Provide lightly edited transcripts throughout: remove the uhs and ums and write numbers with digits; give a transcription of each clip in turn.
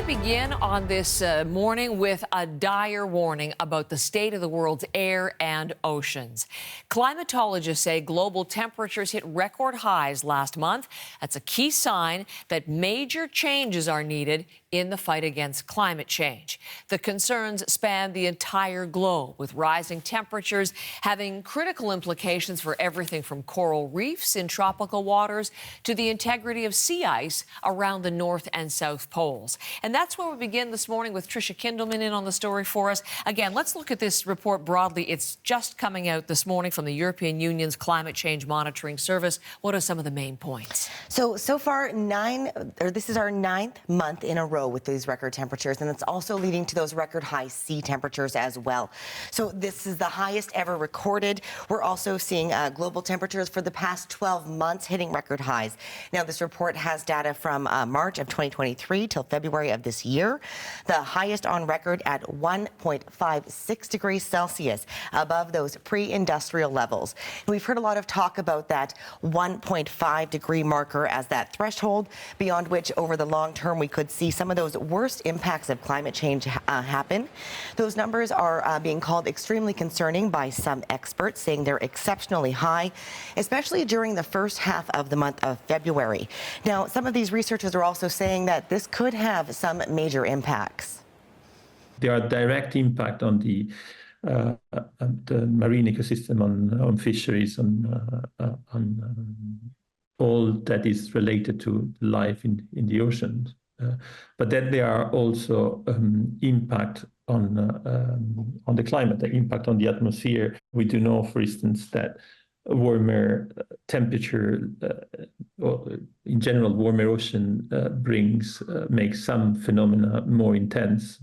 to begin on this morning with a dire warning about the state of the world's air and oceans. Climatologists say global temperatures hit record highs last month. That's a key sign that major changes are needed in the fight against climate change. The concerns span the entire globe, with rising temperatures having critical implications for everything from coral reefs in tropical waters to the integrity of sea ice around the North and South Poles. And that's where we begin this morning with Tricia Kindleman in on the story for us. Again, let's look at this report broadly. It's just coming out this morning from the European Union's Climate Change Monitoring Service. What are some of the main points? So far, this is our 9th month in a row with these record temperatures, and it's also leading to those record high sea temperatures as well. So this is the highest ever recorded. We're also seeing global temperatures for the past 12 months hitting record highs. Now, this report has data from March of 2023 till February of this year. The highest on record at 1.56 degrees Celsius, above those pre-industrial levels. And we've heard a lot of talk about that 1.5 degree marker as that threshold, beyond which over the long term we could see some of those worst impacts of climate change happen. Those numbers are being called extremely concerning by some experts, saying they're exceptionally high, especially during the first half of the month of February. Now, some of these researchers are also saying that this could have some major impacts. There are direct impact on the marine ecosystem, on fisheries, on all that is related to life in the oceans. But then there are also impact on the climate, the impact on the atmosphere. We do know, for instance, that warmer temperature, or in general, warmer ocean makes some phenomena more intense.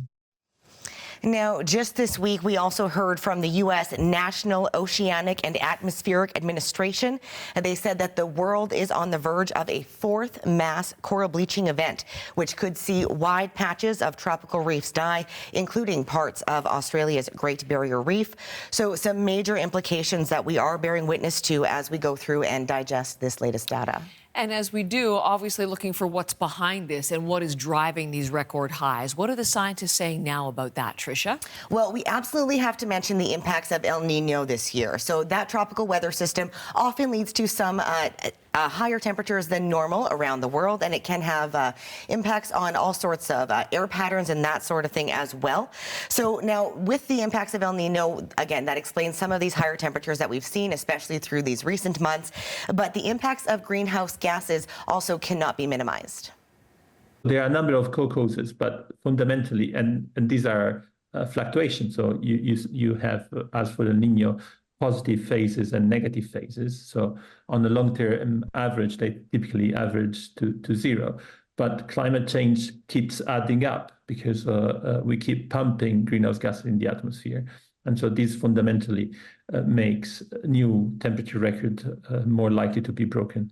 Now, just this week, we also heard from the U.S. National Oceanic and Atmospheric Administration. They said that the world is on the verge of a fourth mass coral bleaching event, which could see wide patches of tropical reefs die, including parts of Australia's Great Barrier Reef. So some major implications that we are bearing witness to as we go through and digest this latest data. And as we do, obviously looking for what's behind this and what is driving these record highs. What are the scientists saying now about that, Tricia? Well, we absolutely have to mention the impacts of El Nino this year. So that tropical weather system often leads to some higher temperatures than normal around the world, and it can have impacts on all sorts of air patterns and that sort of thing as well. So now, with the impacts of El Nino, again, that explains some of these higher temperatures that we've seen, especially through these recent months. But the impacts of greenhouse gases also cannot be minimized. There are a number of co-causes, but fundamentally, and these are fluctuations. So you have, as for El Nino, positive phases and negative phases. So on the long-term average, they typically average to zero. But climate change keeps adding up because we keep pumping greenhouse gases in the atmosphere. And so this fundamentally makes new temperature records more likely to be broken.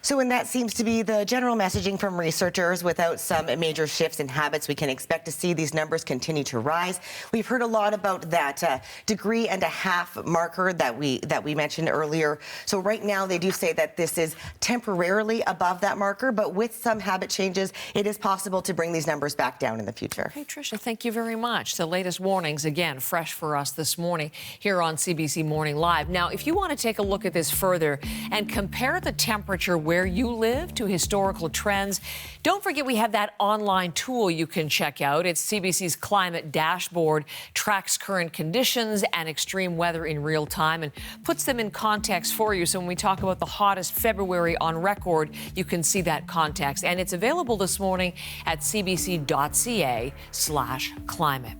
So, and that seems to be the general messaging from researchers. Without some major shifts in habits, we can expect to see these numbers continue to rise. We've heard a lot about that degree and a half marker that we mentioned earlier. So right now, they do say that this is temporarily above that marker, but with some habit changes, it is possible to bring these numbers back down in the future. Hey, Tricia, thank you very much. The latest warnings, again, fresh for us this morning here on CBC Morning Live. Now, if you want to take a look at this further and compare the temperature where you live to historical trends, don't forget we have that online tool you can check out. It's CBC's Climate Dashboard, tracks current conditions and extreme weather in real time and puts them in context for you. So when we talk about the hottest February on record, you can see that context. And it's available this morning at CBC.ca/climate.